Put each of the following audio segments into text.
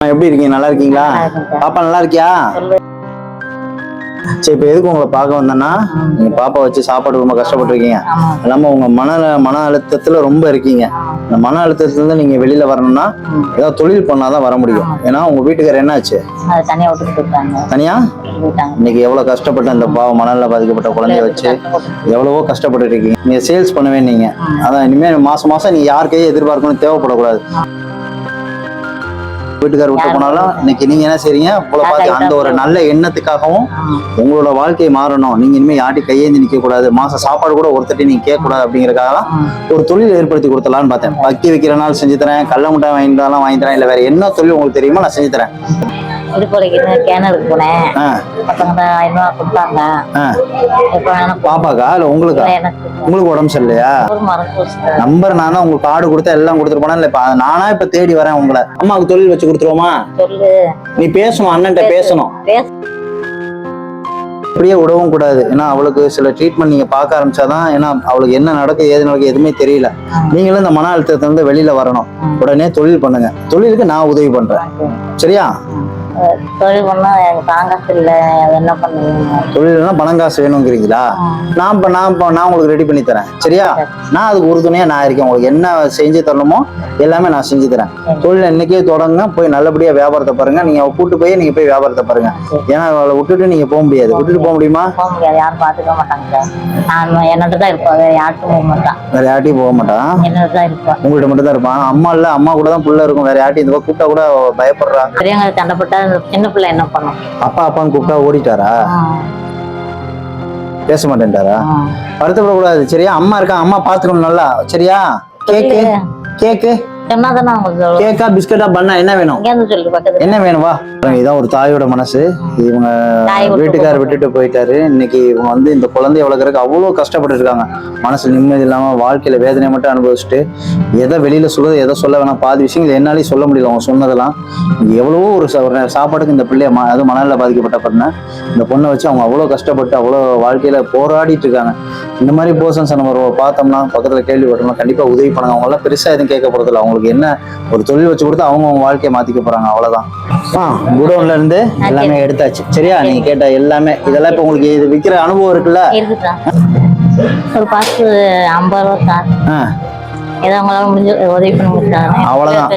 எப்படி இருக்கீங்க? நல்லா இருக்கீங்களா? பாப்பா நல்லா இருக்கியா? சரி, இப்ப எதுக்கு உங்களை பார்க்க வந்தேன்னா, நீங்க பாப்பா வச்சு சாப்பாடு ரொம்ப கஷ்டப்பட்டு இருக்கீங்க. இல்லாம உங்க மன அழுத்தத்துல ரொம்ப இருக்கீங்க. இந்த மன அழுத்தத்துல இருந்து நீங்க வெளியில வரணும்னா ஏதாவது தொழில் பண்ணாதான் வர முடியும். ஏன்னா உங்க வீட்டுக்காரர் என்ன ஆச்சு? தனியா இன்னைக்கு எவ்வளவு கஷ்டப்பட்ட இந்த மணல்ல பாதிக்கப்பட்ட குழந்தைய வச்சு எவ்வளவோ கஷ்டப்பட்டு இருக்கீங்க. நீங்க சேல்ஸ் பண்ணவே நீங்க அதான் இனிமே மாசம் மாசம் நீங்க யாருக்கையும் எதிர்பார்க்கணும் தேவைப்படக்கூடாது. வீட்டுக்காரர் விட்டு போனாலும் இன்னைக்கு நீங்க என்ன செய்றீங்க? போல பார்த்து அந்த ஒரு நல்ல எண்ணத்துக்காகவும் உங்களோட வாழ்க்கையை மாறணும். நீங்க இனிமே யார்ட்டி கையேந்தி நிக்க கூடாது. மாசம் சாப்பாடு கூட ஒருத்தட்டி நீங்க கேட்க கூடாது அப்படிங்கறதுக்காக ஒரு தொழில் ஏற்படுத்தி கொடுத்தலான்னு பார்த்தேன். பக்தி வைக்கிற நாள் செஞ்சு தரேன், கல்ல முட்டை வாங்கி தரேன், இல்ல வேற என்ன தொழில் உங்களுக்கு தெரியுமோ நான் செஞ்சு தரேன். பாப்பாக்கா இல்ல உங்களுக்கா? உங்களுக்கு உடம்பு சரியில்லையா? நம்பர் நானா உங்களுக்கு கார்டு கொடுத்தா எல்லாம் கொடுத்துட்டு போனா இல்ல நானா இப்ப தேடி வரேன் உங்களை. அம்மாவுக்கு தொழில் வச்சு கொடுத்துருவோமா? நீ பேசணும், அண்ணன்ட்ட பேசணும். அப்படியே விடவும் கூடாது. ஏன்னா அவளுக்கு சில ட்ரீட்மெண்ட் நீங்க பார்க்க ஆரம்பிச்சாதான், ஏன்னா அவளுக்கு என்ன நடக்குது ஏது நடக்குது எதுவுமே தெரியல. நீங்களும் இந்த மன அழுத்தத்தை வந்து வெளியில வரணும். உடனே தொழில் பண்ணுங்க. தொழிலுக்கு நான் உதவி பண்றேன், சரியா? தொழில் பண்ணா காங்காசு இல்ல, என்ன பண்ணுவீங்க? தொழில்னா பணம் காசு வேணுங்கிறீங்களா? நான் உங்களுக்கு ரெடி பண்ணி தரேன், சரியா? நான் அதுக்கு உறுதுணையா நான் இருக்கேன். உங்களுக்கு என்ன செஞ்சு தரணுமோ எல்லாமே நான் செஞ்சு தரேன். தொழில் இன்னைக்கே தொடங்க, போய் நல்லபடியா வியாபாரத்தை பாருங்க. நீங்க கூட்டு போய் நீங்க போய் வியாபாரத்தை பாருங்க. ஏன்னா அவளை விட்டுட்டு நீங்க போக முடியாது. விட்டுட்டு போக முடியுமா? போக முடியாது, யாரும் பாத்துக்க மாட்டாங்க. நான் என்னட்டு தான் இருப்பேன், வேற யார்ட்டும் போக மாட்டான். வேற யார்ட்டையும் போக மாட்டான், என்னட்டு தான் இருப்பேன். உங்கள்கிட்ட மட்டும் தான் இருப்பான். அம்மா இல்ல, அம்மா கூட தான் புள்ள இருக்கும். வேற யார்ட்டையும் இந்த கூப்பிட்டா கூட பயப்படுறாங்க. பெரியவங்க சண்டைப்பட்டா சின்ன பிள்ளை என்ன பண்ணும்? அப்பான்னு கூப்பிட்டா ஓடிட்டாரா? பேச மாட்டேன்டாரா? வருத்தப்படக்கூடாது, சரியா? அம்மா இருக்கா, அம்மா பாத்துக்கணும் நல்லா, சரியா? கேக்கு கேக்கா பிஸ்கட்டா பண்ணா என்ன வேணும்? என்ன வேணும்? வா. இதான் ஒரு தாயோட மனசு. இவங்க வீட்டுக்காரர் விட்டுட்டு போயிட்டாரு. இன்னைக்கு இவங்க வந்து இந்த குழந்தைய வளர்க்கறதுக்கு அவ்வளவு கஷ்டப்பட்டு இருக்காங்க. மனசு நிம்மதி இல்லாம வாழ்க்கையில வேதனையை மட்டும் அனுபவிச்சுட்டு எதை வெளியில சொல்றது எதை சொல்ல வேணாம், பாதி விஷயங்கள் என்னாலையும் சொல்ல முடியல. அவங்க சொன்னதெல்லாம் எவ்வளவோ ஒரு சாப்பாட்டுக்கு இந்த பிள்ளைய அது மணல்ல பாதிக்கப்பட்ட பண்ண இந்த பொண்ணை வச்சு அவங்க அவ்வளவு கஷ்டப்பட்டு அவ்வளவு வாழ்க்கையில போராடிட்டு இருக்காங்க. இந்த மாதிரி போர்ஷன்ஸை நம்ம பார்த்தோம்னா பக்கத்துல கேள்விப்பட்டோம்னா கண்டிப்பா உதவி பண்ணுங்க. அவங்க எல்லாம் பெருசா எதுவும் கேட்க போறது இல்லை. அவங்களுக்கு என்ன ஒரு தொழில் வச்சு கொடுத்து அவங்க வாழ்க்கையை மாத்திக்க போறாங்க, அவ்வளவுதான். குடோன்ல இருந்து எல்லாமே எடுத்தாச்சு, சரியா? நீங்க கேட்ட எல்லாமே இதெல்லாம் இப்ப உங்களுக்கு இது விக்கிற அனுபவம் இருக்குல்ல? ஒரு பாக்ஸ் 50 ரூபா சார். ஏதோ உங்களால முடிஞ்ச உதவி பண்ண முடியாது, அவ்வளவுதான்.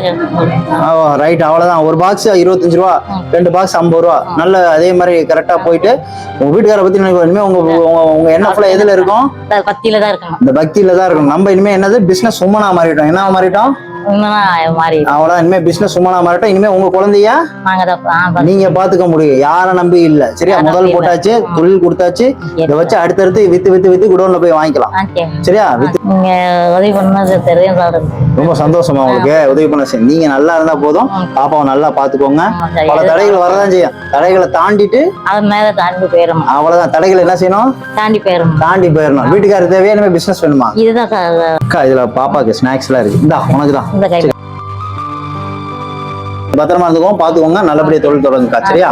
ரைட், அவ்வளவுதான். ஒரு பாக்ஸ் 25 ரூபா, 2 பாக்ஸ் 50 ரூபா. நல்ல அதே மாதிரி கரெக்டா போயிட்டு உங்க வீட்டுக்கார பத்தி இனிமே உங்க எண்ணம் ஃபுல்லா எதுல இருக்கும்? பக்தியில தான் இருக்கணும். இந்த பக்தியில தான் இருக்கணும். நம்ம இனிமே என்னது பிசினஸ் உமனா மாறிட்டோம். என்ன மாறிட்டோம்? அவ்வளவுதான். இனிமே பிசினஸ் உமனா மாறிட்டோம். இனிமே உங்க குழந்தைய நீங்க பாத்துக்க முடியும், யாரை நம்பி இல்ல, சரியா? முதல் போட்டாச்சு, தொழில் கொடுத்தாச்சு. இதை வச்சு அடுத்தடுத்து வித்து குடோன்ல போய் வாங்கிக்கலாம், சரியா? உதவி பண்ணது தெரியும். ரொம்ப சந்தோஷமா உங்களுக்கு உதவி பண்ண. நீங்க நல்லா இருந்தா போதும். பாப்பாவை நல்லா பாத்துக்கோங்க. பல தடைகள் வரதான் செய்யும். தடைகளை தாண்டிட்டு அது மேல தாண்டி போயிடும், அவ்வளவுதான். தடைகள் என்ன செய்யணும்? தாண்டி போயிடணும். வீட்டுக்காரர் தேவையா? இனிமே பிசினஸ் வேணுமா? இதுதான். இதுல பாப்பாக்கு ஸ்நாக்ஸ் எல்லாம் இருக்கு. இந்தா உனக்கு தான். பத்திரமா இருந்துக்கோங்க, பாத்துக்கோங்க. நல்லபடியா தொழில் தொடங்குங்க, சரியா?